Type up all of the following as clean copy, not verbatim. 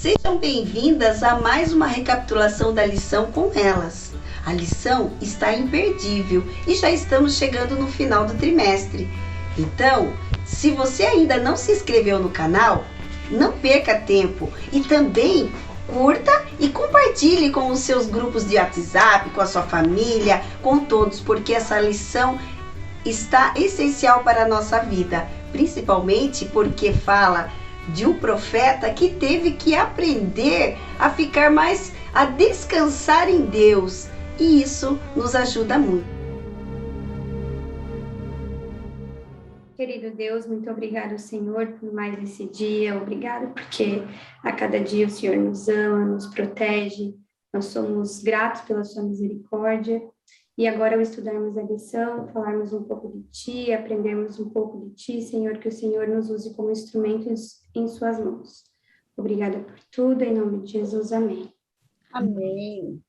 Sejam bem-vindas a mais uma recapitulação da lição com elas. A lição está imperdível e já estamos chegando no final do trimestre. Então, se você ainda não se inscreveu no canal, não perca tempo e também curta e compartilhe com os seus grupos de WhatsApp, com a sua família, com todos, porque essa lição está essencial para a nossa vida, principalmente porque fala de um profeta que teve que aprender a ficar mais, a descansar em Deus, e isso nos ajuda muito. Querido Deus, muito obrigado, Senhor, por mais esse dia. Obrigado porque a cada dia o Senhor nos ama, nos protege. Nós somos gratos pela sua misericórdia. E agora, ao estudarmos a lição, falarmos um pouco de Ti, aprendermos um pouco de Ti, Senhor, que o Senhor nos use como instrumentos em suas mãos. Obrigada por tudo, em nome de Jesus. Amém. Amém.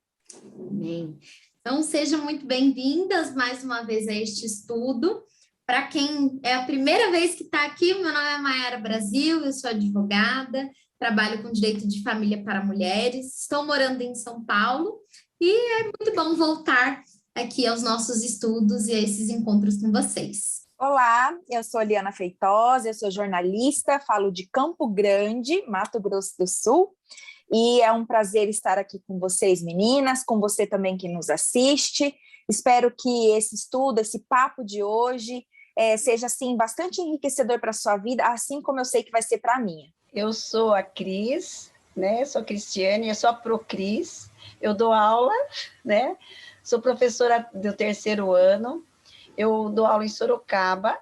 Amém. Então, sejam muito bem-vindas mais uma vez a este estudo. Para quem é a primeira vez que está aqui, meu nome é Mayara Brasil, eu sou advogada, trabalho com direito de família para mulheres, estou morando em São Paulo e é muito bom voltar aqui aos nossos estudos e a esses encontros com vocês. Olá, eu sou Liana Feitosa, eu sou jornalista, falo de Campo Grande, Mato Grosso do Sul, e é um prazer estar aqui com vocês, meninas, com você também que nos assiste. Espero que esse estudo, esse papo de hoje seja, assim, bastante enriquecedor para a sua vida, assim como eu sei que vai ser para a minha. Eu sou a Cris, né? Sou Cristiane, eu sou a Procris, eu dou aula, né? Sou professora do 3º ano, eu dou aula em Sorocaba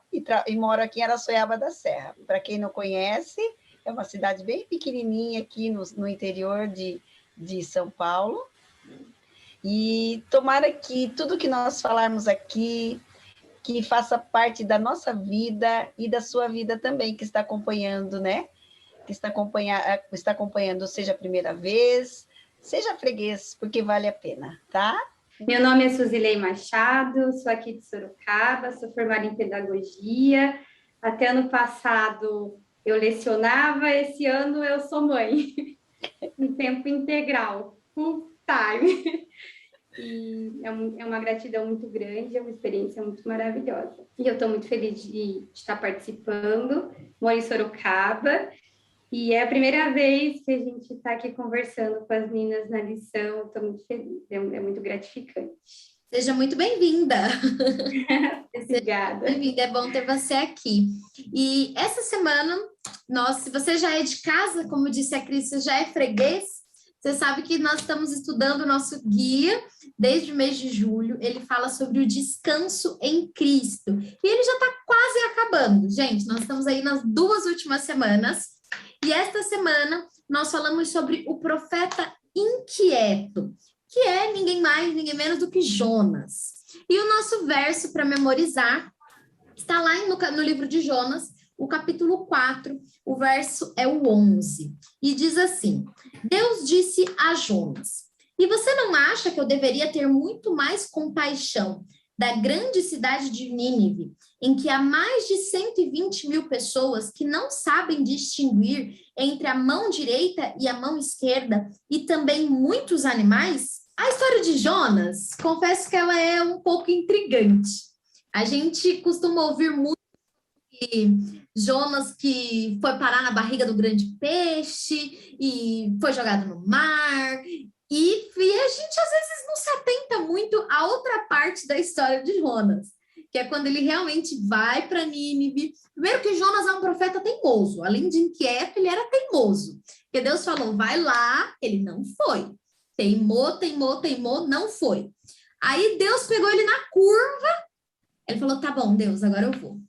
e moro aqui em Araçoiaba da Serra. Para quem não conhece, é uma cidade bem pequenininha aqui no interior de São Paulo. E tomara que tudo que nós falarmos aqui, que faça parte da nossa vida e da sua vida também, que está acompanhando, né? Que está acompanhando, seja a primeira vez, seja freguês, porque vale a pena, tá? Meu nome é Suzilei Machado, sou aqui de Sorocaba, sou formada em pedagogia. Até ano passado eu lecionava, esse ano eu sou mãe, em tempo integral, full time. E é uma gratidão muito grande, é uma experiência muito maravilhosa. E eu estou muito feliz de estar participando, moro em Sorocaba. E é a primeira vez que a gente está aqui conversando com as meninas na lição. Estou muito feliz, é muito gratificante. Seja muito bem-vinda. Obrigada. Bem-vinda, é bom ter você aqui. E essa semana, se você já é de casa, como disse a Cris, você já é freguês, você sabe que nós estamos estudando o nosso guia desde o mês de julho. Ele fala sobre o descanso em Cristo. E ele já está quase acabando. Gente, nós estamos aí nas 2 últimas semanas. E esta semana nós falamos sobre o profeta inquieto, que é ninguém mais, ninguém menos do que Jonas. E o nosso verso para memorizar está lá no livro de Jonas, o capítulo 4, o verso é o 11. E diz assim: Deus disse a Jonas: E você não acha que eu deveria ter muito mais compaixão da grande cidade de Nínive, em que há mais de 120.000 pessoas que não sabem distinguir entre a mão direita e a mão esquerda, e também muitos animais? A história de Jonas, confesso que ela é um pouco intrigante. A gente costuma ouvir muito de Jonas que foi parar na barriga do grande peixe e foi jogado no mar. E a gente, às vezes, não se atenta muito à outra parte da história de Jonas, que é quando ele realmente vai para Nínive. Primeiro que Jonas é um profeta teimoso. Além de inquieto, ele era teimoso. Porque Deus falou, vai lá, ele não foi. Teimou, não foi. Aí Deus pegou ele na curva, ele falou, tá bom, Deus, agora eu vou.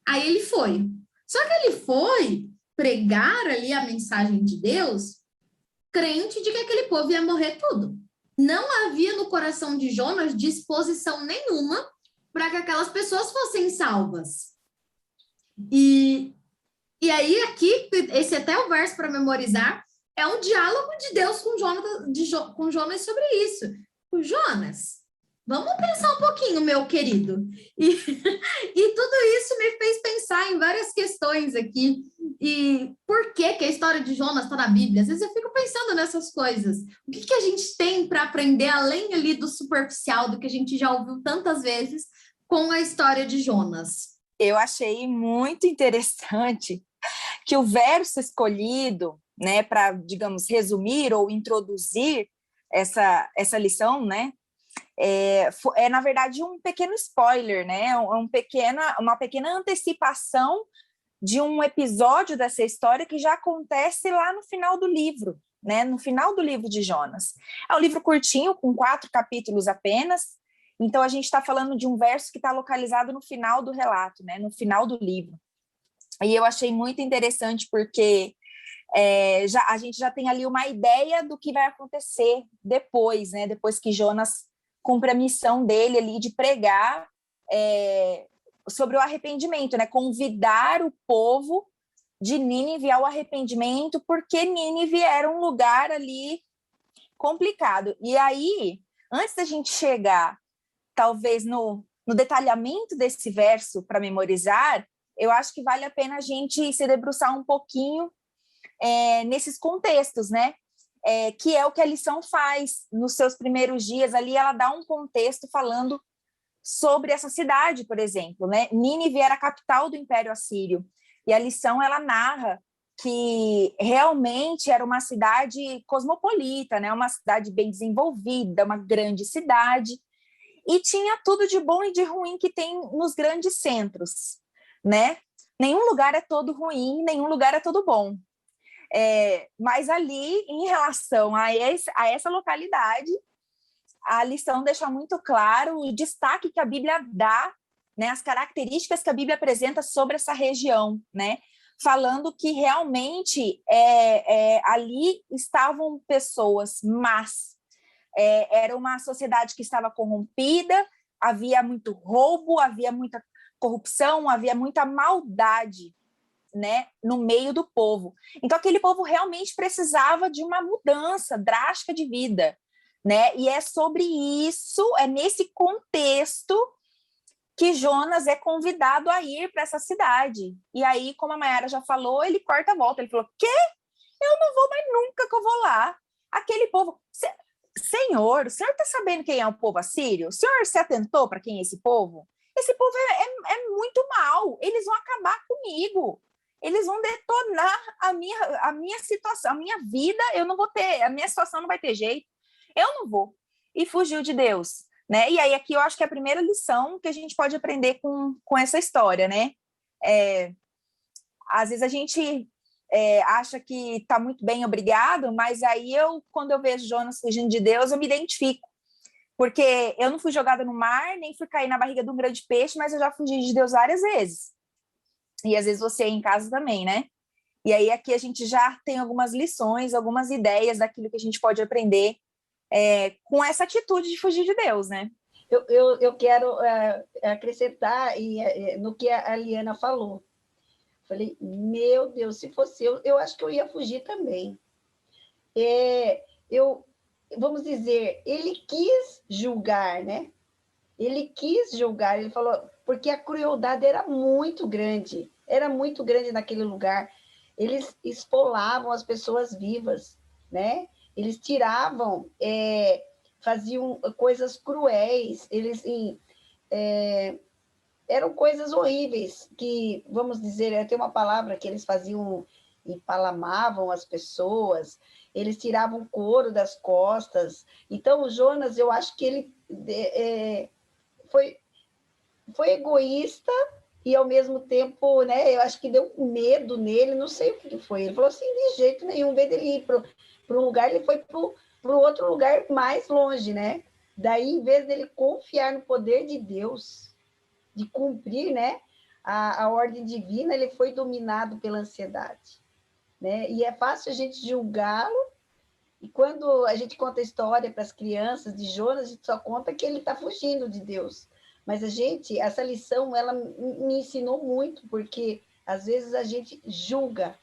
Aí ele foi. Só que ele foi pregar ali a mensagem de Deus, crente de que aquele povo ia morrer tudo. Não havia no coração de Jonas disposição nenhuma para que aquelas pessoas fossem salvas. E aí aqui, esse até o verso para memorizar, é um diálogo de Deus com Jonas sobre isso. O Jonas, Vamos pensar um pouquinho, meu querido. E, e tudo isso me fez pensar em várias questões aqui. E por que que a história de Jonas está na Bíblia? Às vezes eu fico pensando nessas coisas. O que que a gente tem para aprender além ali do superficial, do que a gente já ouviu tantas vezes com a história de Jonas? Eu achei muito interessante que o verso escolhido, né, para, digamos, resumir ou introduzir essa lição, né, na verdade um pequeno spoiler, né, uma pequena antecipação de um episódio dessa história que já acontece lá no final do livro, né, no final do livro de Jonas. É um livro curtinho, com 4 capítulos apenas, então a gente está falando de um verso que está localizado no final do relato, né, no final do livro. E eu achei muito interessante porque a gente já tem ali uma ideia do que vai acontecer depois, né? Depois que Jonas cumpre a missão dele ali de pregar sobre o arrependimento, né? Convidar o povo de Nínive ao arrependimento, porque Nínive era um lugar ali complicado. E aí, antes da gente chegar, talvez, no detalhamento desse verso para memorizar, eu acho que vale a pena a gente se debruçar um pouquinho nesses contextos, né? Que é o que a lição faz nos seus primeiros dias ali, ela dá um contexto falando sobre essa cidade, por exemplo, né? Nínive era a capital do Império Assírio, e a lição ela narra que realmente era uma cidade cosmopolita, né? Uma cidade bem desenvolvida, uma grande cidade, e tinha tudo de bom e de ruim que tem nos grandes centros, né? Nenhum lugar é todo ruim, nenhum lugar é todo bom. Mas ali, em relação a essa localidade, a lição deixa muito claro o destaque que a Bíblia dá, né, as características que a Bíblia apresenta sobre essa região, né, falando que realmente ali estavam pessoas más, era uma sociedade que estava corrompida, havia muito roubo, havia muita corrupção, havia muita maldade, né, no meio do povo. Então, aquele povo realmente precisava de uma mudança drástica de vida, né? E é sobre isso, é nesse contexto que Jonas é convidado a ir para essa cidade. E aí, como a Mayara já falou, ele corta a volta. Ele falou: "Quê? Eu não vou mais nunca que eu vou lá. Aquele povo... Senhor, o senhor está sabendo quem é o povo assírio? O senhor se atentou para quem é esse povo? Esse povo é muito mau. Eles vão acabar comigo. Eles vão detonar a minha situação, a minha vida, eu não vou ter, a minha situação não vai ter jeito, eu não vou." E fugiu de Deus, né? E aí aqui eu acho que é a primeira lição que a gente pode aprender com essa história, né? Às vezes a gente acha que está muito bem, obrigado, mas aí quando eu vejo Jonas fugindo de Deus, eu me identifico, porque eu não fui jogada no mar, nem fui cair na barriga de um grande peixe, mas eu já fugi de Deus várias vezes. E às vezes você em casa também, né? E aí aqui a gente já tem algumas lições, algumas ideias daquilo que a gente pode aprender com essa atitude de fugir de Deus, né? Eu quero acrescentar no que a Liana falou. Falei, meu Deus, se fosse eu acho que eu ia fugir também. Vamos dizer, ele quis julgar, né? Ele quis julgar, ele falou, porque a crueldade era muito grande naquele lugar. Eles esfolavam as pessoas vivas, né? Eles tiravam, faziam coisas cruéis, eram coisas horríveis, que, vamos dizer, tem uma palavra que eles faziam, empalamavam as pessoas, eles tiravam couro das costas. Então, o Jonas, eu acho que ele foi egoísta e, ao mesmo tempo, né, eu acho que deu medo nele, não sei o que foi. Ele falou assim, de jeito nenhum, em vez dele ir para um lugar, ele foi para o outro lugar mais longe, né? Daí, em vez dele confiar no poder de Deus, de cumprir, né, a ordem divina, ele foi dominado pela ansiedade, né? E é fácil a gente julgá-lo, e quando a gente conta a história para as crianças de Jonas, a gente só conta que ele está fugindo de Deus. Mas essa lição, ela me ensinou muito, porque às vezes a gente julga,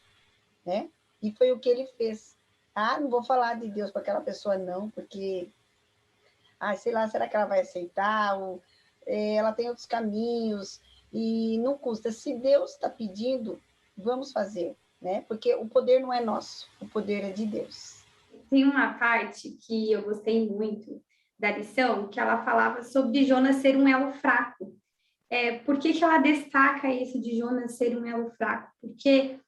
né? E foi o que ele fez. Ah, não vou falar de Deus para aquela pessoa, não, porque ah, sei lá, será que ela vai aceitar? Ou ela tem outros caminhos, e não custa. Se Deus está pedindo, vamos fazer, né? Porque o poder não é nosso, o poder é de Deus. Tem uma parte que eu gostei muito da lição, que ela falava sobre Jonas ser um elo fraco. Por que ela destaca isso de Jonas ser um elo fraco? Porque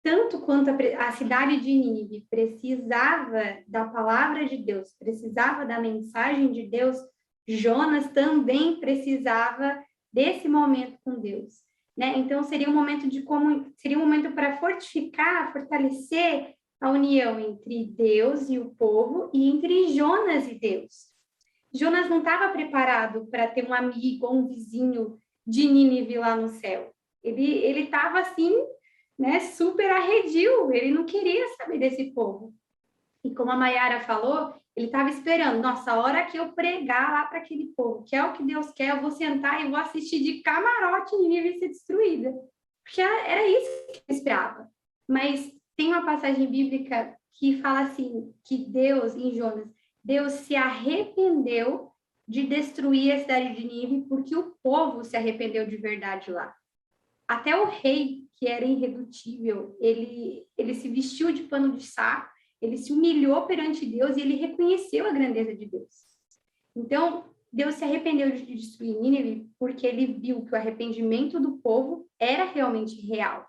tanto quanto a cidade de Nínive precisava da palavra de Deus, precisava da mensagem de Deus, Jonas também precisava desse momento com Deus, né? Então seria um momento para fortificar, fortalecer a união entre Deus e o povo e entre Jonas e Deus. Jonas não estava preparado para ter um amigo ou um vizinho de Nínive lá no céu. Ele estava assim, né, super arredio, ele não queria saber desse povo. E como a Mayara falou, ele estava esperando, nossa, a hora que eu pregar lá para aquele povo, que é o que Deus quer, eu vou sentar e vou assistir de camarote Nínive ser destruída. Porque era isso que ele esperava. Mas tem uma passagem bíblica que fala assim, que Deus, em Jonas, Deus se arrependeu de destruir a cidade de Nínive porque o povo se arrependeu de verdade lá. Até o rei, que era irredutível, ele se vestiu de pano de saco, ele se humilhou perante Deus e ele reconheceu a grandeza de Deus. Então, Deus se arrependeu de destruir Nínive porque ele viu que o arrependimento do povo era realmente real.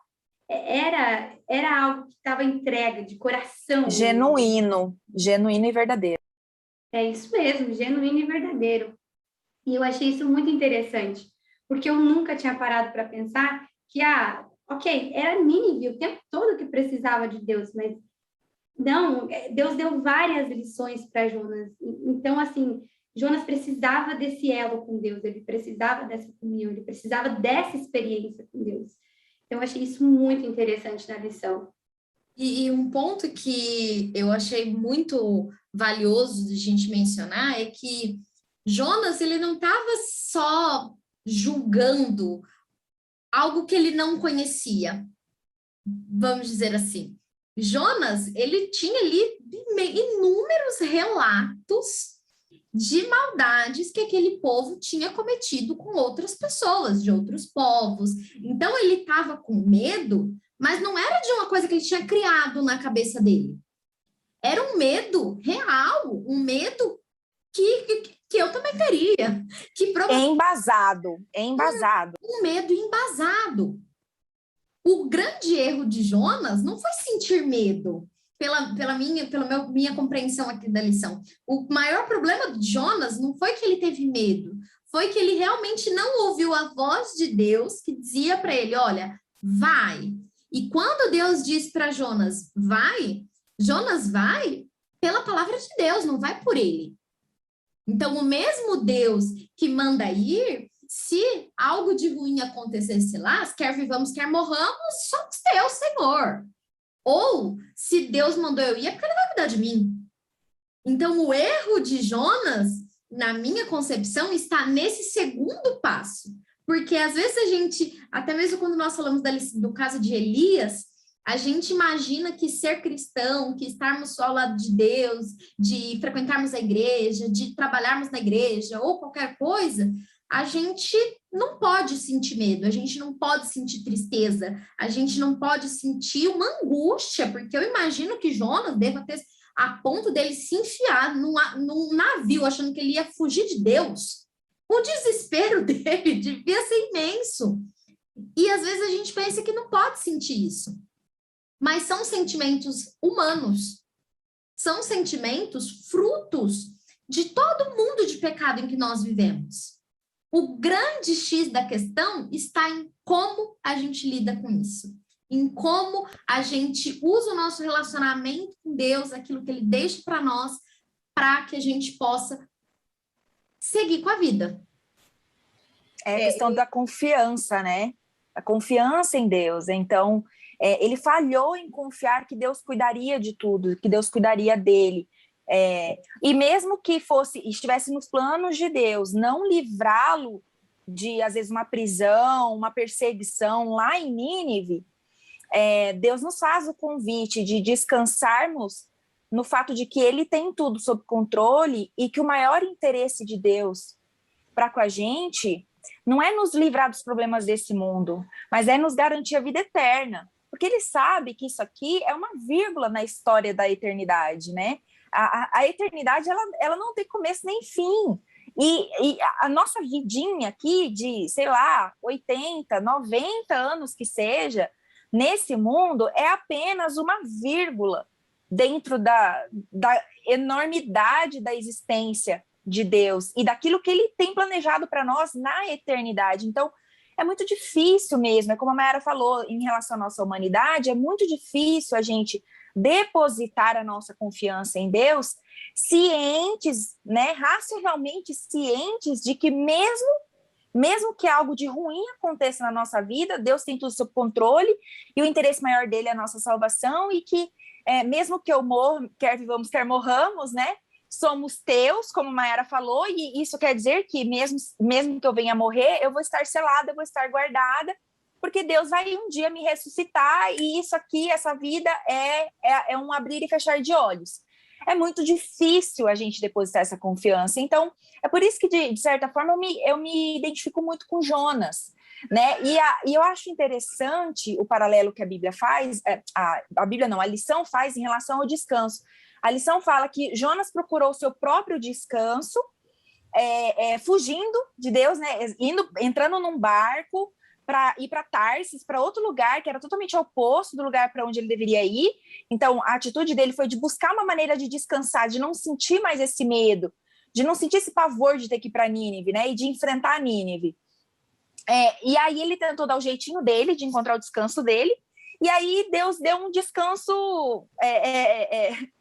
Era algo que estava entregue de coração. Genuíno e verdadeiro. É isso mesmo, genuíno e verdadeiro. E eu achei isso muito interessante, porque eu nunca tinha parado para pensar que, ok, era Nínive o tempo todo que precisava de Deus, mas não, Deus deu várias lições para Jonas. Então, assim, Jonas precisava desse elo com Deus, ele precisava dessa comunhão, ele precisava dessa experiência com Deus. Então, eu achei isso muito interessante na lição. E um ponto que eu achei muito valioso de a gente mencionar é que Jonas, ele não estava só julgando algo que ele não conhecia, vamos dizer assim. Jonas, ele tinha ali inúmeros relatos de maldades que aquele povo tinha cometido com outras pessoas, de outros povos. Então, ele estava com medo, mas não era de uma coisa que ele tinha criado na cabeça dele. Era um medo real, um medo que eu também teria. Embasado. Um medo embasado. O grande erro de Jonas não foi sentir medo, pela minha compreensão aqui da lição. O maior problema de Jonas não foi que ele teve medo, foi que ele realmente não ouviu a voz de Deus que dizia para ele, olha, vai. E quando Deus diz para Jonas, vai, Jonas vai pela palavra de Deus, não vai por ele. Então, o mesmo Deus que manda ir, se algo de ruim acontecesse lá, quer vivamos, quer morramos, somos teu, Senhor. Ou, se Deus mandou eu ir, é porque ele vai cuidar de mim. Então, o erro de Jonas, na minha concepção, está nesse segundo passo. Porque, às vezes, a gente, até mesmo quando nós falamos do caso de Elias, a gente imagina que ser cristão, que estarmos só ao lado de Deus, de frequentarmos a igreja, de trabalharmos na igreja ou qualquer coisa, a gente não pode sentir medo, a gente não pode sentir tristeza, a gente não pode sentir uma angústia, porque eu imagino que Jonas deva ter a ponto dele se enfiar num navio, achando que ele ia fugir de Deus. O desespero dele devia ser imenso. E às vezes a gente pensa que não pode sentir isso. Mas são sentimentos humanos, são sentimentos frutos de todo mundo de pecado em que nós vivemos. O grande X da questão está em como a gente lida com isso, em como a gente usa o nosso relacionamento com Deus, aquilo que Ele deixa para nós, para que a gente possa seguir com a vida. É a questão da confiança, né? A confiança em Deus. Então, ele falhou em confiar que Deus cuidaria de tudo, que Deus cuidaria dele. E mesmo que estivesse nos planos de Deus, não livrá-lo de, às vezes, uma prisão, uma perseguição lá em Nínive, Deus nos faz o convite de descansarmos no fato de que ele tem tudo sob controle e que o maior interesse de Deus para com a gente não é nos livrar dos problemas desse mundo, mas é nos garantir a vida eterna. Porque ele sabe que isso aqui é uma vírgula na história da eternidade, né? A eternidade, ela não tem começo nem fim. E a nossa vidinha aqui de, sei lá, 80, 90 anos que seja, nesse mundo, é apenas uma vírgula dentro da enormidade da existência de Deus e daquilo que ele tem planejado para nós na eternidade. Então, é muito difícil mesmo, é como a Mayara falou, em relação à nossa humanidade, é muito difícil a gente depositar a nossa confiança em Deus, cientes, né, racionalmente cientes de que mesmo que algo de ruim aconteça na nossa vida, Deus tem tudo sob controle e o interesse maior dele é a nossa salvação e que mesmo que eu morra, quer vivamos, quer morramos, né, somos teus, como a Mayara falou, e isso quer dizer que mesmo que eu venha morrer, eu vou estar selada, eu vou estar guardada, porque Deus vai um dia me ressuscitar e isso aqui, essa vida é um abrir e fechar de olhos. É muito difícil a gente depositar essa confiança. Então, é por isso que, de certa forma, eu me identifico muito com Jonas, né? E eu acho interessante o paralelo que a Bíblia faz, a Bíblia não, a lição faz em relação ao descanso. A lição fala que Jonas procurou o seu próprio descanso, fugindo de Deus, né? Entrando num barco para ir para Tarsis, para outro lugar que era totalmente oposto do lugar para onde ele deveria ir. Então, a atitude dele foi de buscar uma maneira de descansar, de não sentir mais esse medo, de não sentir esse pavor de ter que ir para Nínive, né? E de enfrentar Nínive. E aí ele tentou dar o jeitinho dele, de encontrar o descanso dele, e aí Deus deu um descanso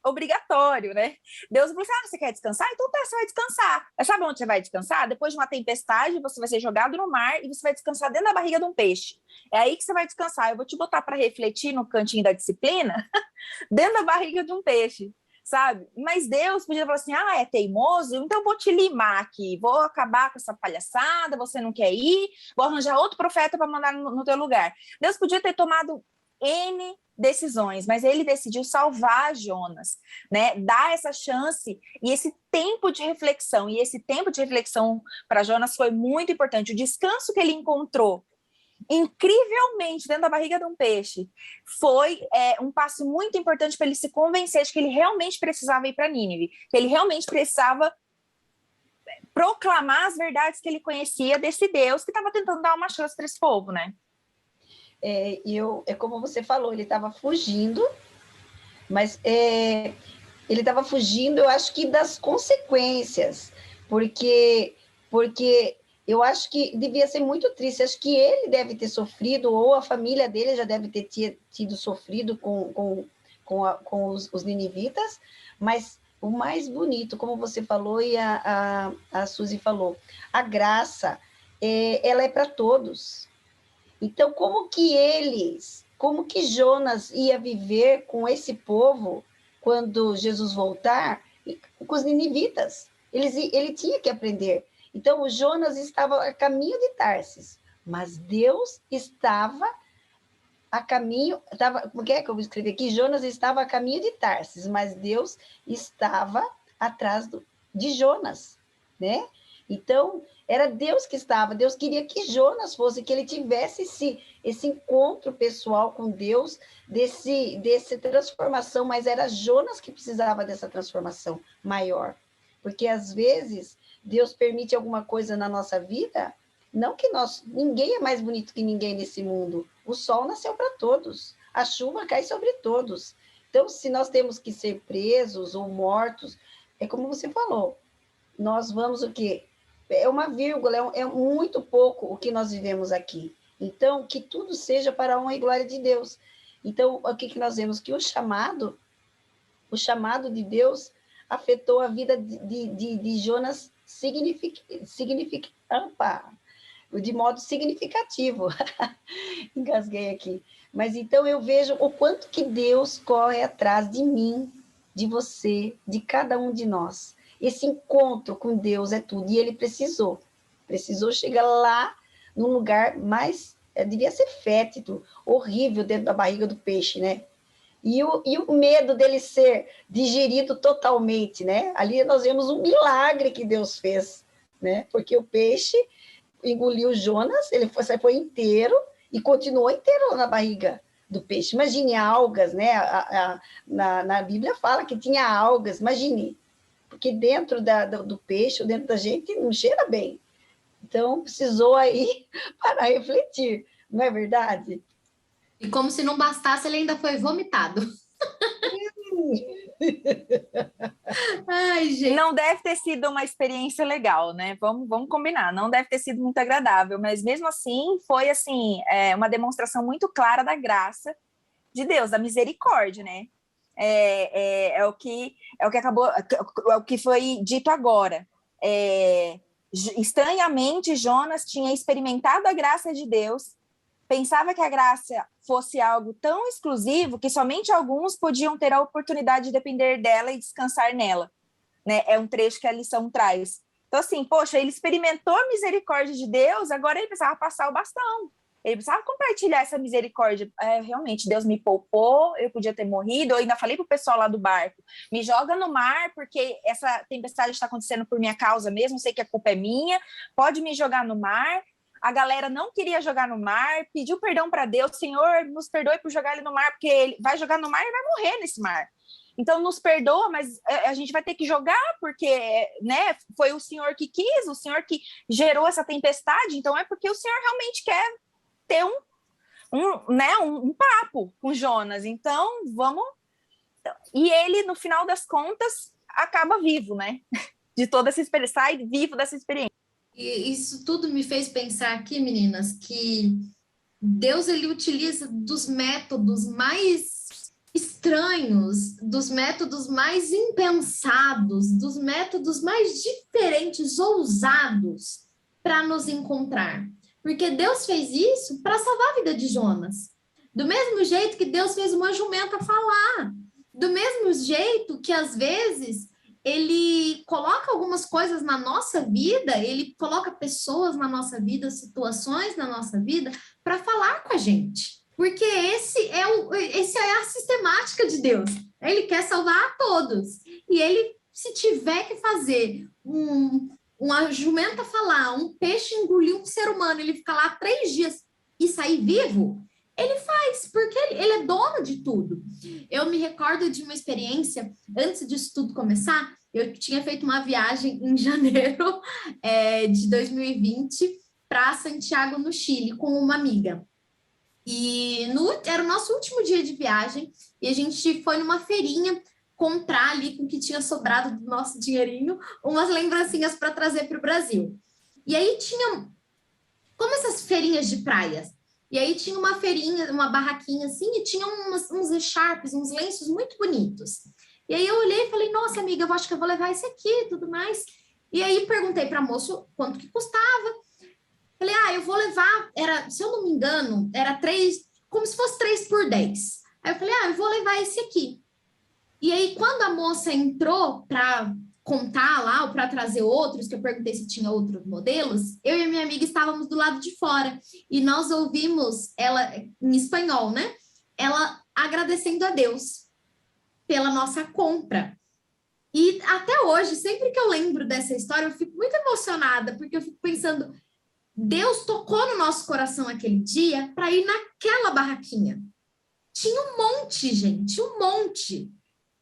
obrigatório, né? Deus falou assim, você quer descansar? Então tá, você vai descansar. Mas sabe onde você vai descansar? Depois de uma tempestade, você vai ser jogado no mar e você vai descansar dentro da barriga de um peixe. É aí que você vai descansar. Eu vou te botar para refletir no cantinho da disciplina, dentro da barriga de um peixe, sabe? Mas Deus podia falar assim, é teimoso? Então eu vou te limar aqui, vou acabar com essa palhaçada, você não quer ir, vou arranjar outro profeta para mandar no teu lugar. Deus podia ter tomado N decisões, mas ele decidiu salvar Jonas, né? Dar essa chance e esse tempo de reflexão. E esse tempo de reflexão para Jonas foi muito importante. O descanso que ele encontrou, incrivelmente, dentro da barriga de um peixe, foi um passo muito importante para ele se convencer de que ele realmente precisava ir para Nínive, que ele realmente precisava proclamar as verdades que ele conhecia desse Deus que estava tentando dar uma chance para esse povo, né? Como você falou, ele estava fugindo, mas ele estava fugindo, eu acho que das consequências, porque eu acho que devia ser muito triste, acho que ele deve ter sofrido, ou a família dele já deve ter tido sofrido com os ninivitas, mas o mais bonito, como você falou e a Suzy falou, a graça, ela é para todos. Então, como que Jonas ia viver com esse povo quando Jesus voltar, com os ninivitas? Ele tinha que aprender. Então, o Jonas estava a caminho de Tarsis, mas Deus estava a caminho... Como é que eu vou escrever aqui? Jonas estava a caminho de Tarsis, mas Deus estava atrás de Jonas, né? Então, era Deus que estava, Deus queria que Jonas fosse, que ele tivesse esse encontro pessoal com Deus, dessa transformação, mas era Jonas que precisava dessa transformação maior, porque às vezes Deus permite alguma coisa na nossa vida, não que ninguém é mais bonito que ninguém nesse mundo, o sol nasceu para todos, a chuva cai sobre todos, então se nós temos que ser presos ou mortos, é como você falou, nós vamos o quê? É uma vírgula, é muito pouco o que nós vivemos aqui. Então, que tudo seja para a honra e glória de Deus. Então, o que nós vemos? Que o chamado de Deus afetou a vida de Jonas de modo significativo. Engasguei aqui. Mas então eu vejo o quanto que Deus corre atrás de mim, de você, de cada um de nós. Esse encontro com Deus é tudo. E ele precisou chegar lá num lugar mais, devia ser fétido, horrível, dentro da barriga do peixe, né? E o medo dele ser digerido totalmente, né? Ali nós vemos um milagre que Deus fez, né? Porque o peixe engoliu Jonas, ele foi inteiro e continuou inteiro lá na barriga do peixe. Imagine algas, né? Na Bíblia fala que tinha algas, imagine, porque dentro do peixe, dentro da gente, não cheira bem. Então, precisou aí para refletir, não é verdade? E como se não bastasse, ele ainda foi vomitado. Ai, gente. Não deve ter sido uma experiência legal, né? Vamos combinar. Não deve ter sido muito agradável, mas mesmo assim foi assim uma demonstração muito clara da graça de Deus, da misericórdia, né? É o que acabou, é o que foi dito agora. Estranhamente, Jonas tinha experimentado a graça de Deus, pensava que a graça fosse algo tão exclusivo que somente alguns podiam ter a oportunidade de depender dela e descansar nela, né? É um trecho que a lição traz. Então, assim, poxa, ele experimentou a misericórdia de Deus, agora ele precisava passar o bastão. Ele precisava compartilhar essa misericórdia. Realmente, Deus me poupou, eu podia ter morrido. Eu ainda falei para o pessoal lá do barco, me joga no mar, porque essa tempestade está acontecendo por minha causa mesmo, sei que a culpa é minha, pode me jogar no mar. A galera não queria jogar no mar, pediu perdão para Deus, Senhor, nos perdoe por jogar ele no mar, porque ele vai jogar no mar e vai morrer nesse mar. Então, nos perdoa, mas a gente vai ter que jogar, porque, né, foi o Senhor que quis, o Senhor que gerou essa tempestade, então é porque o Senhor realmente quer ter um papo com Jonas. Então, vamos... E ele, no final das contas, acaba vivo, né? De toda essa experiência, sai vivo dessa experiência. E isso tudo me fez pensar aqui, meninas, que Deus, ele utiliza dos métodos mais estranhos, dos métodos mais impensados, dos métodos mais diferentes, ousados, para nos encontrar. Porque Deus fez isso para salvar a vida de Jonas. Do mesmo jeito que Deus fez uma jumenta falar. Do mesmo jeito que, às vezes, ele coloca algumas coisas na nossa vida, ele coloca pessoas na nossa vida, situações na nossa vida, para falar com a gente. Porque esse é a sistemática de Deus. Ele quer salvar a todos. E ele, se tiver que fazer uma jumenta falar, um peixe engolir um ser humano, ele ficar lá 3 dias e sair vivo, ele faz, porque ele é dono de tudo. Eu me recordo de uma experiência, antes disso tudo começar, eu tinha feito uma viagem em janeiro de 2020 para Santiago, no Chile, com uma amiga. E era o nosso último dia de viagem, e a gente foi numa feirinha comprar ali com o que tinha sobrado do nosso dinheirinho, umas lembrancinhas para trazer para o Brasil. E aí tinha, como essas feirinhas de praias, e aí tinha uma feirinha, uma barraquinha assim, e tinha uns echarpes, uns lenços muito bonitos. E aí eu olhei e falei, nossa, amiga, eu acho que eu vou levar esse aqui e tudo mais. E aí perguntei para a moça quanto que custava. Falei, eu vou levar, se eu não me engano, era 3, como se fosse 3 por 10. Aí eu falei, eu vou levar esse aqui. E aí, quando a moça entrou para contar lá, ou para trazer outros, que eu perguntei se tinha outros modelos, eu e a minha amiga estávamos do lado de fora, e nós ouvimos ela, em espanhol, né? Ela agradecendo a Deus pela nossa compra. E até hoje, sempre que eu lembro dessa história, eu fico muito emocionada, porque eu fico pensando, Deus tocou no nosso coração aquele dia para ir naquela barraquinha. Tinha um monte, gente, um monte.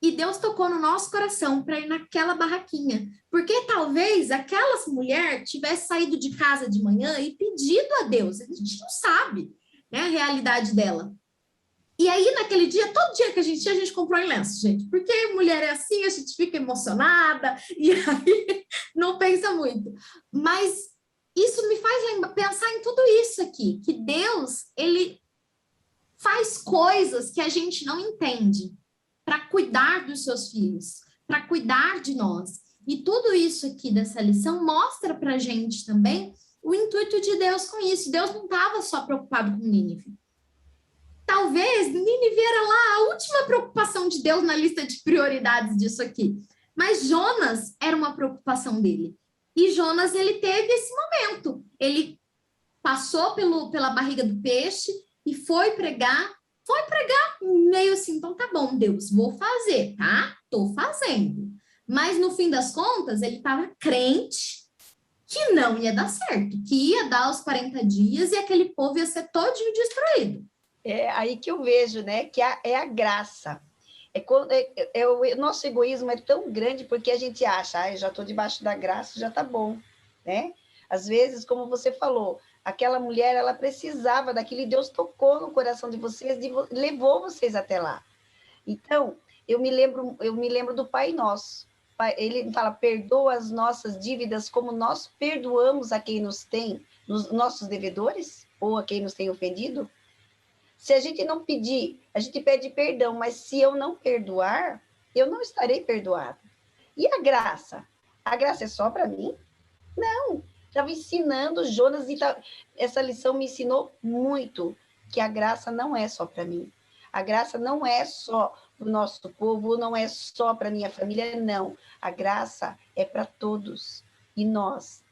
E Deus tocou no nosso coração para ir naquela barraquinha. Porque talvez aquela mulher tivesse saído de casa de manhã e pedido a Deus. A gente não sabe, né, a realidade dela. E aí, naquele dia, todo dia que a gente comprou em lenço, gente. Porque mulher é assim, a gente fica emocionada e aí não pensa muito. Mas isso me faz pensar em tudo isso aqui. Que Deus, ele faz coisas que a gente não entende para cuidar dos seus filhos, para cuidar de nós. E tudo isso aqui dessa lição mostra para a gente também o intuito de Deus com isso. Deus não estava só preocupado com Nínive. Talvez Nínive era lá a última preocupação de Deus na lista de prioridades disso aqui. Mas Jonas era uma preocupação dele. E Jonas, ele teve esse momento. Ele passou pela barriga do peixe e foi pregar foi pregar meio assim, então tá bom, Deus, vou fazer, tá? Tô fazendo. Mas no fim das contas, ele estava crente que não ia dar certo, que ia dar os 40 dias e aquele povo ia ser todinho destruído. É aí que eu vejo, né, que é a graça. O nosso egoísmo é tão grande porque a gente acha, eu já estou debaixo da graça, já está bom, né? Às vezes, como você falou, aquela mulher, ela precisava daquilo e Deus tocou no coração de vocês, levou vocês até lá. Então, eu me lembro do Pai Nosso. Ele fala, perdoa as nossas dívidas como nós perdoamos a quem nos tem, nos nossos devedores, ou a quem nos tem ofendido. Se a gente não pedir, a gente pede perdão, mas se eu não perdoar, eu não estarei perdoado. E a graça? A graça é só para mim? Não. Estava ensinando Jonas, e essa lição me ensinou muito, que a graça não é só para mim. A graça não é só para o nosso povo, não é só para a minha família, não. A graça é para todos. E nós,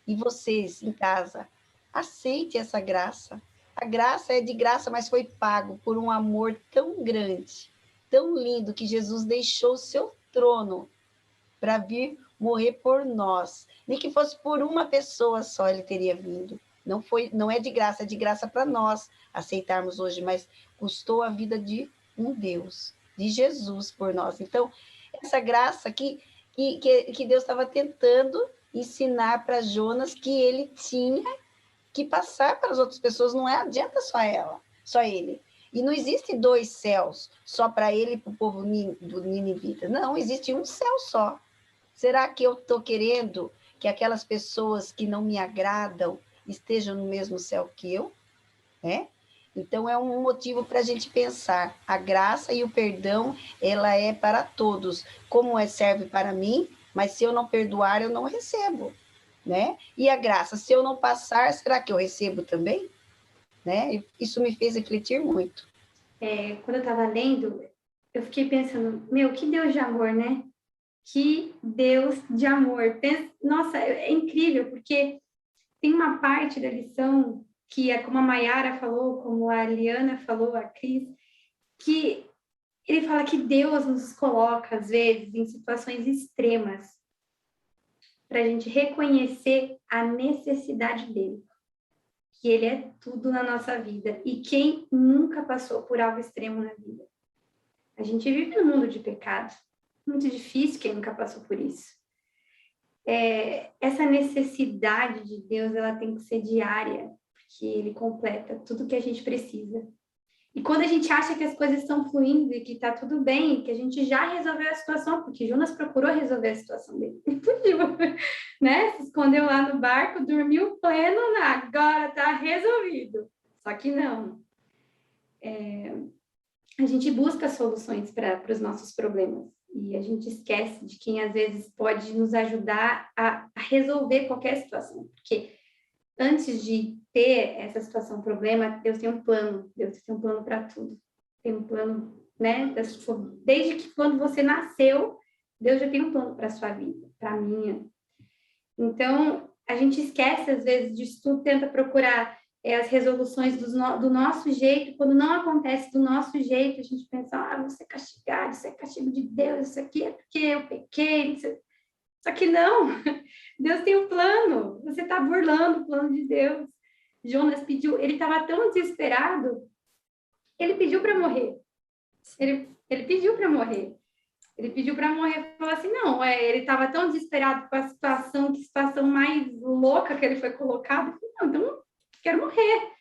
e vocês em casa, aceite essa graça. A graça é de graça, mas foi pago por um amor tão grande, tão lindo, que Jesus deixou o seu trono para vir morrer por nós. Nem que fosse por uma pessoa só ele teria vindo. Não é de graça para nós aceitarmos hoje, mas custou a vida de um Deus, de Jesus por nós. Então, essa graça que Deus estava tentando ensinar para Jonas, que ele tinha que passar para as outras pessoas, não adianta só ele. E não existe dois céus, só para ele e para o povo do Ninivita. Não, existe um céu só. Será que eu estou querendo que aquelas pessoas que não me agradam estejam no mesmo céu que eu? Então, é um motivo para a gente pensar. A graça e o perdão, ela é para todos. Como serve para mim, mas se eu não perdoar, eu não recebo. Né? E a graça, se eu não passar, será que eu recebo também? Né? Isso me fez refletir muito. Quando eu estava lendo, eu fiquei pensando, que Deus de amor, né? Que Deus de amor. Nossa, é incrível, porque tem uma parte da lição que é como a Mayara falou, como a Liana falou, a Cris, que ele fala que Deus nos coloca, às vezes, em situações extremas, para a gente reconhecer a necessidade dele, que ele é tudo na nossa vida. E quem nunca passou por algo extremo na vida? A gente vive num mundo de pecado, muito difícil quem nunca passou por isso. Essa necessidade de Deus, ela tem que ser diária, porque ele completa tudo que a gente precisa. E quando a gente acha que as coisas estão fluindo e que está tudo bem, que a gente já resolveu a situação, porque Jonas procurou resolver a situação dele. Ele fugiu, né? Se escondeu lá no barco, dormiu pleno, agora está resolvido. Só que não. A gente busca soluções para os nossos problemas. E a gente esquece de quem, às vezes, pode nos ajudar a resolver qualquer situação. Porque antes de ter essa situação, problema, Deus tem um plano. Deus tem um plano para tudo. Tem um plano, né? Desde que quando você nasceu, Deus já tem um plano para a sua vida, para a minha. Então, a gente esquece, às vezes, disso tudo, tenta procurar as resoluções do nosso jeito. Quando não acontece do nosso jeito, a gente pensa, vou ser castigado, isso é castigo de Deus, isso aqui é porque eu pequei. Só que não, Deus tem um plano, você está burlando o plano de Deus. Jonas pediu, ele estava tão desesperado, ele pediu para morrer. Ele pediu para morrer. Ele pediu para morrer, falou assim, não, ele estava tão desesperado com a situação, que situação mais louca que ele foi colocado, não, então quero morrer,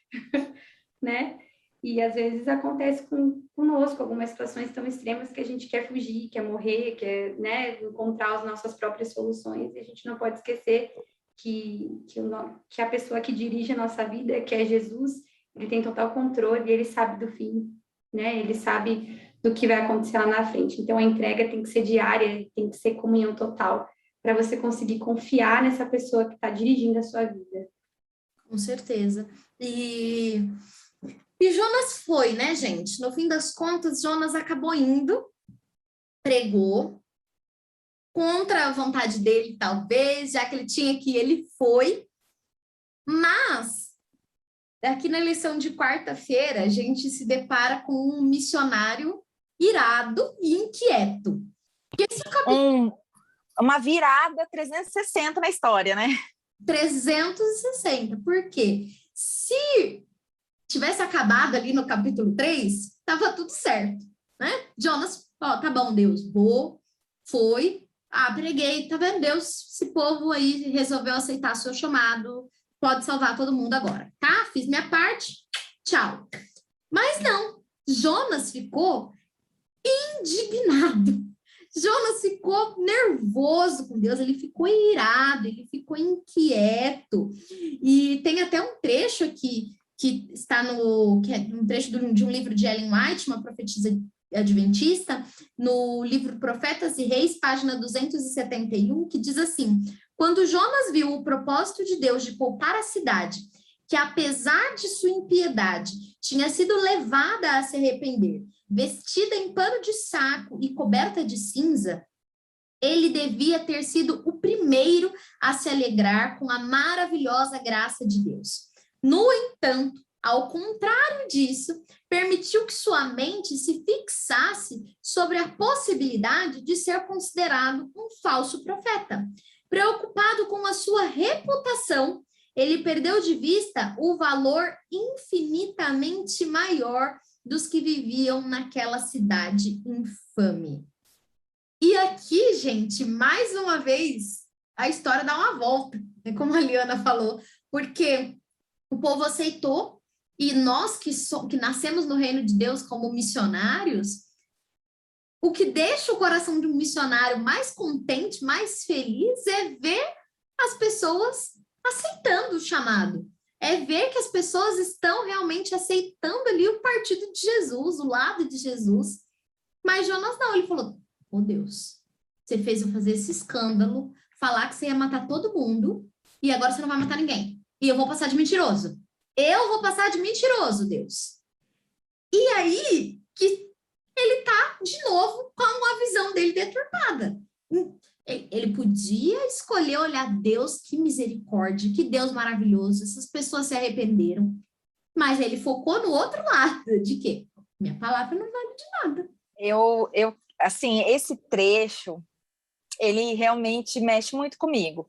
né? E às vezes acontece conosco algumas situações tão extremas que a gente quer fugir, quer morrer, quer, né, encontrar as nossas próprias soluções, e a gente não pode esquecer que a pessoa que dirige a nossa vida, que é Jesus, ele tem total controle, ele sabe do fim, né? Ele sabe do que vai acontecer lá na frente. Então, a entrega tem que ser diária, tem que ser comunhão total, para você conseguir confiar nessa pessoa que está dirigindo a sua vida. Com certeza. E Jonas foi, né, gente? No fim das contas, Jonas acabou indo, pregou, contra a vontade dele, talvez, já que ele tinha que ir, ele foi. Mas aqui na lição de quarta-feira, a gente se depara com um missionário irado e inquieto. Esse é o capítulo Uma virada 360 na história, né? 360. Por quê? Se tivesse acabado ali no capítulo 3, estava tudo certo, né? Jonas, tá bom, Deus, foi, preguei, tá vendo, Deus, esse povo aí resolveu aceitar seu chamado, pode salvar todo mundo agora, tá? Fiz minha parte, tchau. Mas não, Jonas ficou indignado. Jonas ficou nervoso com Deus, ele ficou irado, ele ficou inquieto. E tem até um trecho aqui que está que é um trecho de um livro de Ellen White, uma profetisa adventista, no livro Profetas e Reis, página 271, que diz assim: quando Jonas viu o propósito de Deus de poupar a cidade, que apesar de sua impiedade, tinha sido levada a se arrepender, vestida em pano de saco e coberta de cinza, ele devia ter sido o primeiro a se alegrar com a maravilhosa graça de Deus. No entanto, ao contrário disso, permitiu que sua mente se fixasse sobre a possibilidade de ser considerado um falso profeta. Preocupado com a sua reputação, ele perdeu de vista o valor infinitamente maior dos que viviam naquela cidade infame. E aqui, gente, mais uma vez, a história dá uma volta, né? Como a Liana falou, porque o povo aceitou, e nós que nascemos no reino de Deus como missionários, o que deixa o coração de um missionário mais contente, mais feliz, é ver as pessoas aceitando o chamado. É ver que as pessoas estão realmente aceitando ali o partido de Jesus, o lado de Jesus. Mas Jonas não, ele falou: oh Deus, você fez eu fazer esse escândalo, falar que você ia matar todo mundo, e agora você não vai matar ninguém. E eu vou passar de mentiroso. Eu vou passar de mentiroso, Deus. E aí que ele tá, de novo, com a visão dele deturpada. Ele podia escolher olhar: Deus, que misericórdia, que Deus maravilhoso, essas pessoas se arrependeram. Mas ele focou no outro lado, de quê? Minha palavra não vale de nada. Assim, esse trecho, ele realmente mexe muito comigo.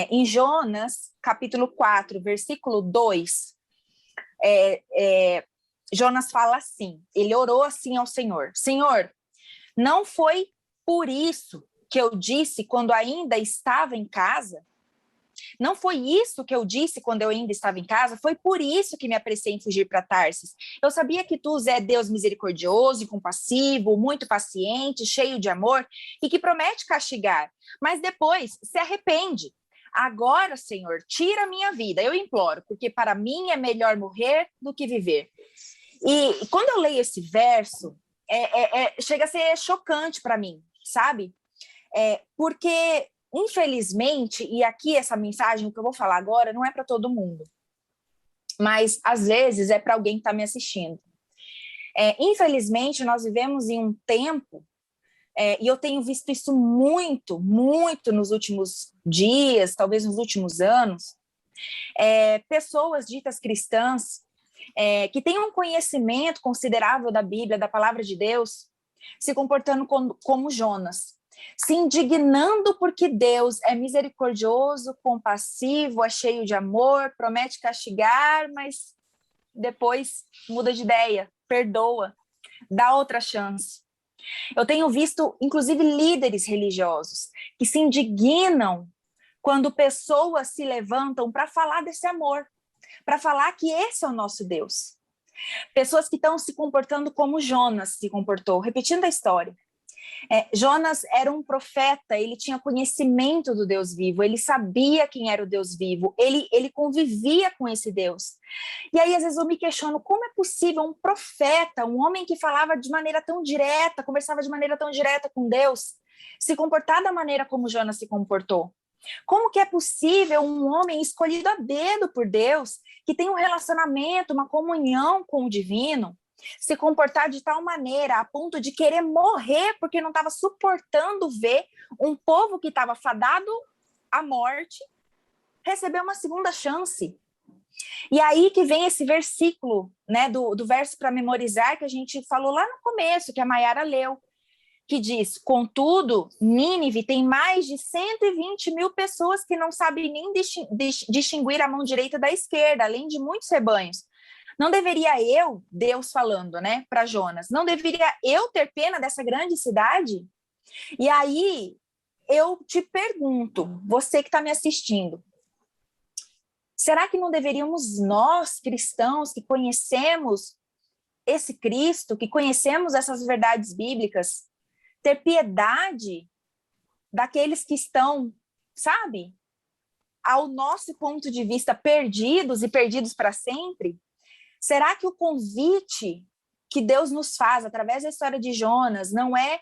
Em Jonas, capítulo 4, versículo 2, Jonas fala assim, ele orou assim ao Senhor: Senhor, não foi por isso que eu disse quando ainda estava em casa? Não foi isso que eu disse quando eu ainda estava em casa? Foi por isso que me apressei em fugir para Tarsis. Eu sabia que tu és Deus misericordioso e compassivo, muito paciente, cheio de amor e que promete castigar, mas depois se arrepende. Agora, Senhor, tira a minha vida, eu imploro, porque para mim é melhor morrer do que viver. E quando eu leio esse verso, chega a ser chocante para mim, sabe? Porque, infelizmente, e aqui essa mensagem que eu vou falar agora não é para todo mundo, mas às vezes é para alguém que está me assistindo. Infelizmente, nós vivemos em um tempo, e eu tenho visto isso muito, muito nos últimos dias, talvez nos últimos anos, pessoas ditas cristãs, que têm um conhecimento considerável da Bíblia, da palavra de Deus, se comportando como Jonas, se indignando porque Deus é misericordioso, compassivo, é cheio de amor, promete castigar, mas depois muda de ideia, perdoa, dá outra chance. Eu tenho visto, inclusive, líderes religiosos que se indignam quando pessoas se levantam para falar desse amor, para falar que esse é o nosso Deus. Pessoas que estão se comportando como Jonas se comportou, repetindo a história. Jonas era um profeta, ele tinha conhecimento do Deus vivo, ele sabia quem era o Deus vivo, ele convivia com esse Deus. E aí, às vezes, eu me questiono como é possível um profeta, um homem que falava de maneira tão direta, conversava de maneira tão direta com Deus, se comportar da maneira como Jonas se comportou. Como que é possível um homem escolhido a dedo por Deus, que tem um relacionamento, uma comunhão com o divino, se comportar de tal maneira a ponto de querer morrer porque não estava suportando ver um povo que estava fadado à morte receber uma segunda chance? E aí que vem esse versículo, né, do verso para memorizar, que a gente falou lá no começo, que a Mayara leu, que diz: contudo, Nínive tem mais de 120 mil pessoas que não sabem nem distinguir a mão direita da esquerda, além de muitos rebanhos. Não deveria eu, Deus falando, né, para Jonas, não deveria eu ter pena dessa grande cidade? E aí eu te pergunto, você que está me assistindo, será que não deveríamos nós, cristãos, que conhecemos esse Cristo, que conhecemos essas verdades bíblicas, ter piedade daqueles que estão, sabe, ao nosso ponto de vista, perdidos e perdidos para sempre? Será que o convite que Deus nos faz através da história de Jonas não é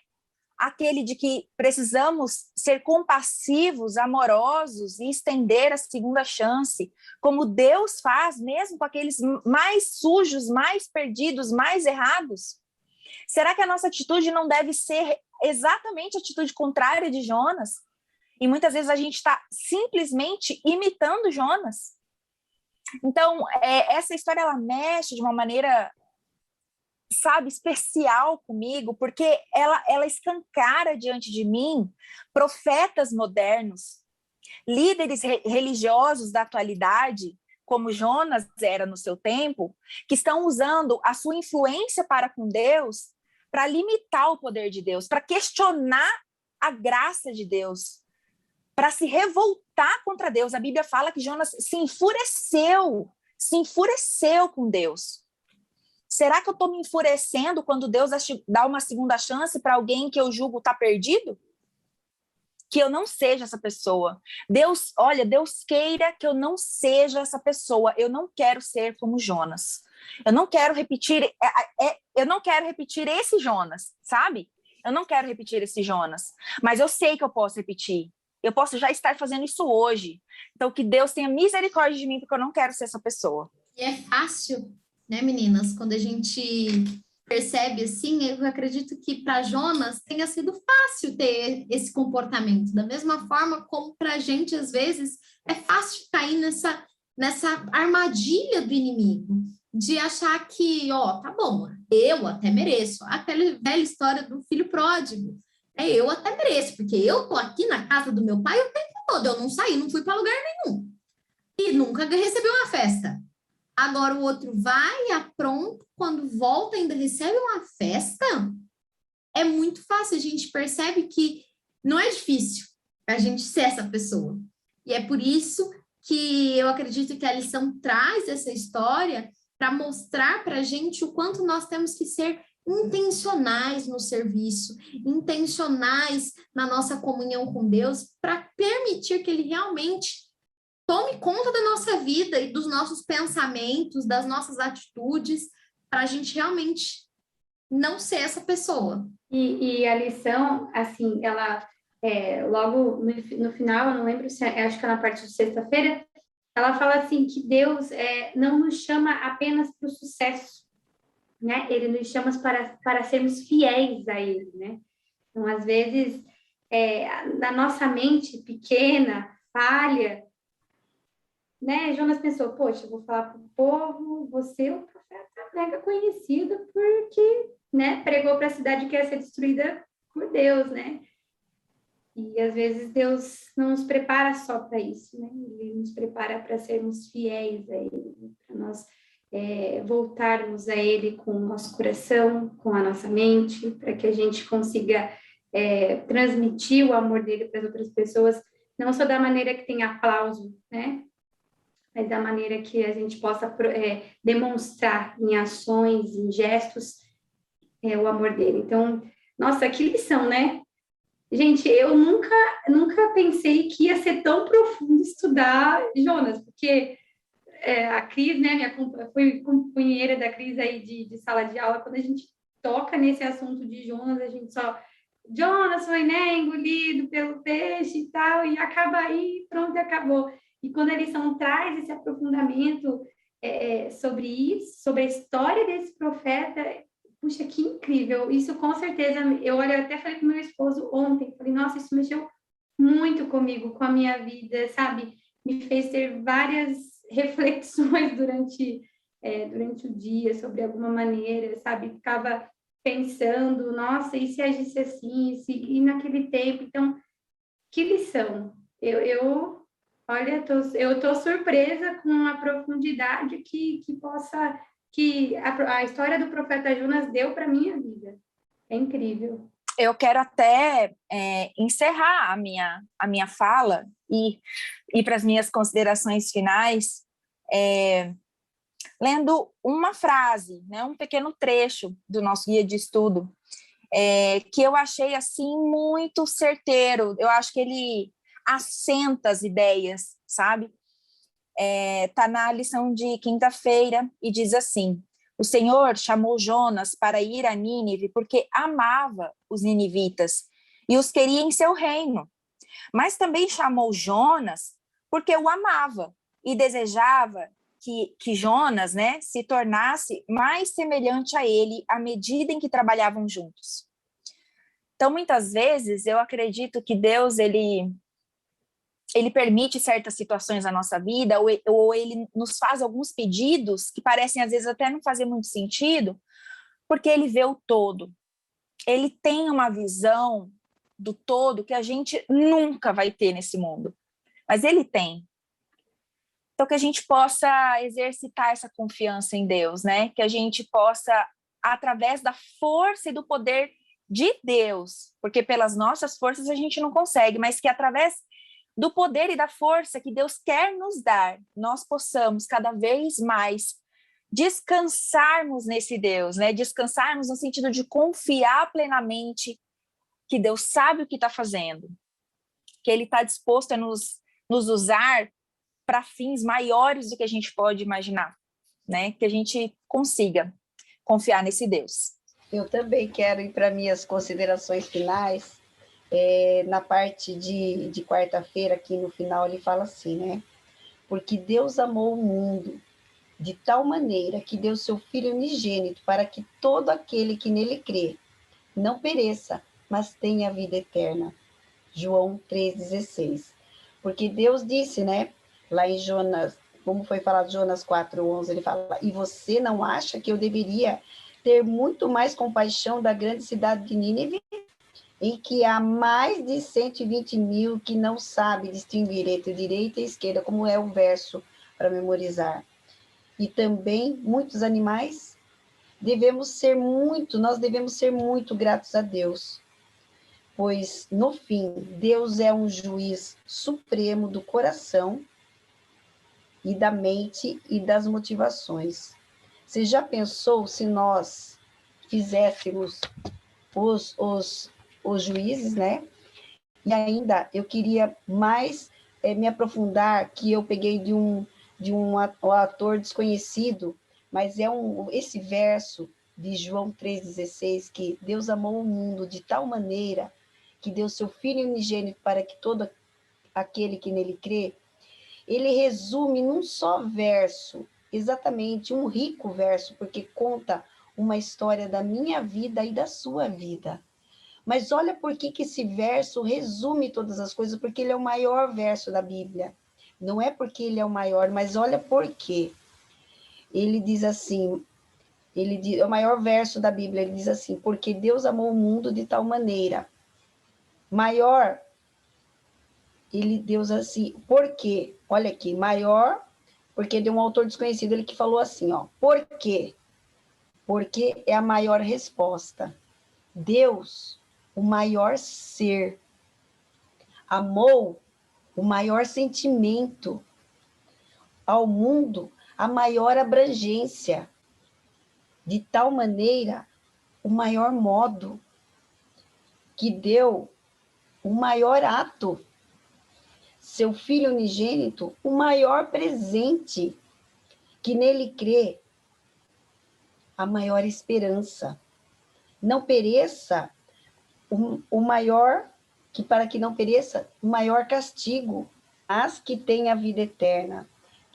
aquele de que precisamos ser compassivos, amorosos e estender a segunda chance, como Deus faz mesmo com aqueles mais sujos, mais perdidos, mais errados? Será que a nossa atitude não deve ser exatamente a atitude contrária de Jonas? E muitas vezes a gente está simplesmente imitando Jonas. Então, essa história, ela mexe de uma maneira, sabe, especial comigo, porque ela escancara diante de mim profetas modernos, líderes religiosos da atualidade, como Jonas era no seu tempo, que estão usando a sua influência para com Deus para limitar o poder de Deus, para questionar a graça de Deus, para se revoltar contra Deus. A Bíblia fala que Jonas se enfureceu com Deus. Será que eu estou me enfurecendo quando Deus dá uma segunda chance para alguém que eu julgo está perdido? Que eu não seja essa pessoa. Deus queira que eu não seja essa pessoa. Eu não quero ser como Jonas. Eu não quero repetir esse Jonas, sabe? Eu não quero repetir esse Jonas. Mas eu sei que eu posso repetir. Eu posso já estar fazendo isso hoje. Então, que Deus tenha misericórdia de mim, porque eu não quero ser essa pessoa. E é fácil, né, meninas? Quando a gente percebe assim, eu acredito que para Jonas tenha sido fácil ter esse comportamento. Da mesma forma como para a gente, às vezes, é fácil cair nessa armadilha do inimigo, de achar que, tá bom, eu até mereço. Aquela velha história do filho pródigo. Eu até mereço, porque eu tô aqui na casa do meu pai o tempo todo. Eu não saí, não fui para lugar nenhum. E nunca recebi uma festa. Agora o outro vai, apronta, quando volta ainda recebe uma festa. É muito fácil, a gente percebe que não é difícil a gente ser essa pessoa. E é por isso que eu acredito que a lição traz essa história para mostrar para a gente o quanto nós temos que ser intencionais no serviço, intencionais na nossa comunhão com Deus, para permitir que Ele realmente tome conta da nossa vida e dos nossos pensamentos, das nossas atitudes, para a gente realmente não ser essa pessoa. E a lição, assim, ela, logo no final, eu não lembro se, acho que é na parte de sexta-feira, ela fala assim, que Deus não nos chama apenas para o sucesso, né? Ele nos chama para sermos fiéis a Ele, né? Então, às vezes, na nossa mente pequena, falha, né? Jonas pensou, poxa, eu vou falar para o povo, você é um profeta mega conhecido porque, né, pregou para a cidade que ia ser destruída por Deus, né? E às vezes Deus não nos prepara só para isso, né? Ele nos prepara para sermos fiéis a Ele, para nós voltarmos a Ele com o nosso coração, com a nossa mente, para que a gente consiga transmitir o amor dele para as outras pessoas, não só da maneira que tem aplauso, né? Mas da maneira que a gente possa demonstrar em ações, em gestos, o amor dele. Então, nossa, que lição, né? Gente, eu nunca pensei que ia ser tão profundo estudar Jonas, porque a Cris, né, foi companheira da Cris aí de sala de aula, quando a gente toca nesse assunto de Jonas, a gente só, Jonas foi, né, engolido pelo peixe e tal, e acaba aí, pronto, acabou. E quando a lição traz esse aprofundamento sobre isso, sobre a história desse profeta, puxa, que incrível. Isso com certeza, eu até falei com meu esposo ontem, falei, nossa, isso mexeu muito comigo, com a minha vida, sabe? Me fez ter várias reflexões durante o dia sobre alguma maneira, sabe? Ficava pensando, nossa, e se agisse assim, e naquele tempo? Então, que lição! Olha, eu estou surpresa com a profundidade que a história do profeta Jonas deu para minha vida. É incrível. Eu quero até encerrar a minha fala e ir para as minhas considerações finais, lendo uma frase, né, um pequeno trecho do nosso guia de estudo, que eu achei assim muito certeiro. Eu acho que ele assenta as ideias, sabe? Tá na lição de quinta-feira e diz assim: o Senhor chamou Jonas para ir a Nínive porque amava os ninivitas e os queria em seu reino. Mas também chamou Jonas porque o amava e desejava que Jonas, né, se tornasse mais semelhante a ele à medida em que trabalhavam juntos. Então, muitas vezes, eu acredito que Deus, ele permite certas situações na nossa vida, ou ele nos faz alguns pedidos que parecem, às vezes, até não fazer muito sentido, porque ele vê o todo. Ele tem uma visão do todo que a gente nunca vai ter nesse mundo, mas ele tem. Então, que a gente possa exercitar essa confiança em Deus, né? Que a gente possa, através da força e do poder de Deus, porque pelas nossas forças a gente não consegue, mas que através do poder e da força que Deus quer nos dar, nós possamos cada vez mais descansarmos nesse Deus, né? Descansarmos no sentido de confiar plenamente que Deus sabe o que está fazendo, que Ele está disposto a nos usar para fins maiores do que a gente pode imaginar, né? Que a gente consiga confiar nesse Deus. Eu também quero ir para minhas considerações finais. Na parte de quarta-feira, aqui no final, ele fala assim, né? Porque Deus amou o mundo de tal maneira que deu seu Filho unigênito para que todo aquele que nele crê não pereça, mas tenha vida eterna. João 3,16. Porque Deus disse, né? Lá em Jonas, como foi falado, Jonas 4,11, ele fala: e você não acha que eu deveria ter muito mais compaixão da grande cidade de Nínive, em que há mais de 120 mil que não sabem distinguir entre direita e esquerda, como é o verso para memorizar, e também muitos animais? Nós devemos ser muito gratos a Deus, pois, no fim, Deus é um juiz supremo do coração e da mente e das motivações. Você já pensou se nós fizéssemos os juízes, né? E ainda eu queria mais me aprofundar, que eu peguei de um ator desconhecido, mas esse verso de João 3,16, que Deus amou o mundo de tal maneira que deu seu Filho unigênito para que todo aquele que nele crê, ele resume num só verso, exatamente um rico verso, porque conta uma história da minha vida e da sua vida. Mas olha por que esse verso resume todas as coisas, porque ele é o maior verso da Bíblia. Não é porque ele é o maior, mas olha por quê. Ele diz assim, é o maior verso da Bíblia, ele diz assim: porque Deus amou o mundo de tal maneira. Maior, Deus assim, por quê? Olha aqui, maior, porque de um autor desconhecido, ele que falou assim, ó, por quê? Porque é a maior resposta. Deus, o maior ser, amou o maior sentimento, ao mundo a maior abrangência, de tal maneira, o maior modo, que deu o maior ato, seu Filho unigênito, o maior presente, que nele crê, a maior esperança. Não pereça o maior, que para que não pereça, o maior castigo, mas que tenha a vida eterna.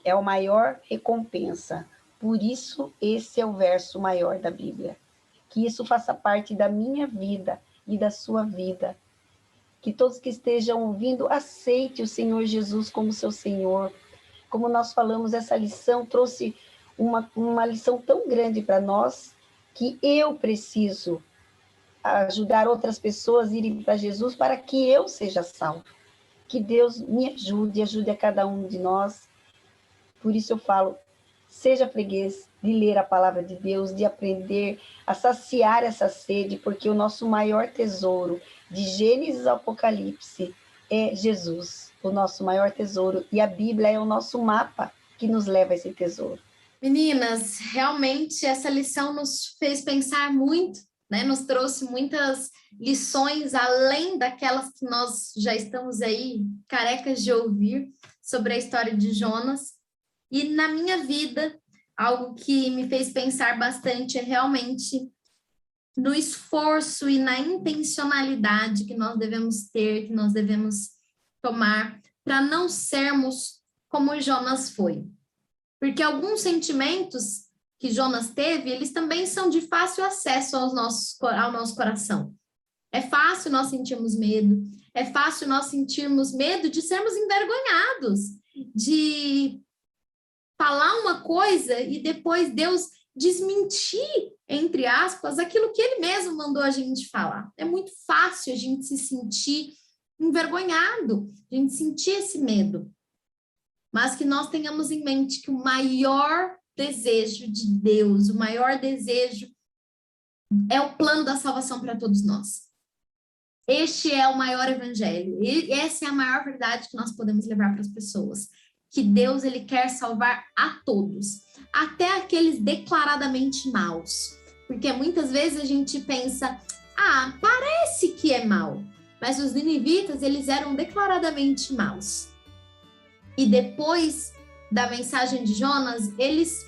É a maior recompensa. Por isso, esse é o verso maior da Bíblia. Que isso faça parte da minha vida e da sua vida. Que todos que estejam ouvindo, aceite o Senhor Jesus como seu Senhor. como nós falamos, essa lição trouxe uma lição tão grande para nós, que eu preciso ajudar outras pessoas a irem para Jesus para que eu seja salvo. Que Deus me ajude a cada um de nós. Por isso eu falo, seja freguês de ler a palavra de Deus, de aprender a saciar essa sede, porque o nosso maior tesouro, de Gênesis ao Apocalipse, é Jesus, o nosso maior tesouro. E a Bíblia é o nosso mapa que nos leva a esse tesouro. Meninas, realmente essa lição nos fez pensar muito, né? Nos trouxe muitas lições, além daquelas que nós já estamos aí carecas de ouvir, sobre a história de Jonas. E na minha vida, algo que me fez pensar bastante é realmente no esforço e na intencionalidade que nós devemos ter, que nós devemos tomar para não sermos como Jonas foi. Porque alguns sentimentos que Jonas teve, eles também são de fácil acesso ao nosso coração. É fácil nós sentirmos medo, é fácil nós sentirmos medo de sermos envergonhados, de falar uma coisa e depois Deus desmentir, entre aspas, aquilo que ele mesmo mandou a gente falar. É muito fácil a gente se sentir envergonhado, a gente sentir esse medo. Mas que nós tenhamos em mente que o maior desejo de Deus, o maior desejo é o plano da salvação para todos nós. Este é o maior evangelho, e essa é a maior verdade que nós podemos levar para as pessoas. Que Deus, ele quer salvar a todos, até aqueles declaradamente maus. Porque muitas vezes a gente pensa, parece que é mau, mas os ninivitas, eles eram declaradamente maus. E depois da mensagem de Jonas, eles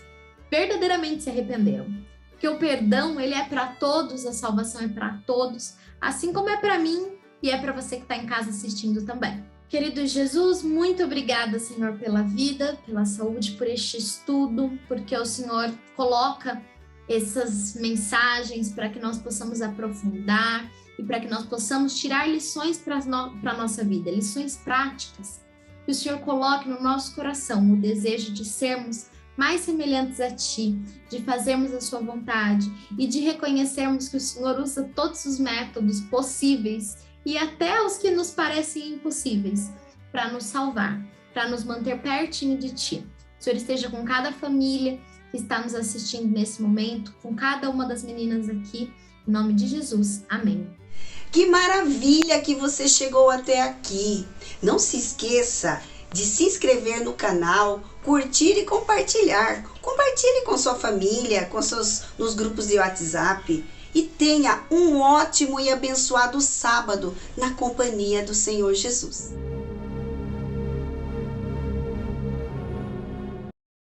verdadeiramente se arrependeram. Porque o perdão, ele é para todos, a salvação é para todos, assim como é para mim e é para você que está em casa assistindo também. Querido Jesus, muito obrigada, Senhor, pela vida, pela saúde, por este estudo, porque o Senhor coloca essas mensagens para que nós possamos aprofundar e para que nós possamos tirar lições para a nossa vida, lições práticas. Que o Senhor coloque no nosso coração o desejo de sermos mais semelhantes a Ti, de fazermos a Sua vontade e de reconhecermos que o Senhor usa todos os métodos possíveis e até os que nos parecem impossíveis para nos salvar, para nos manter pertinho de Ti. O Senhor esteja com cada família que está nos assistindo nesse momento, com cada uma das meninas aqui, em nome de Jesus. Amém. Que maravilha que você chegou até aqui! Não se esqueça de se inscrever no canal, curtir e compartilhar. Compartilhe com sua família, nos grupos de WhatsApp. E tenha um ótimo e abençoado sábado na companhia do Senhor Jesus.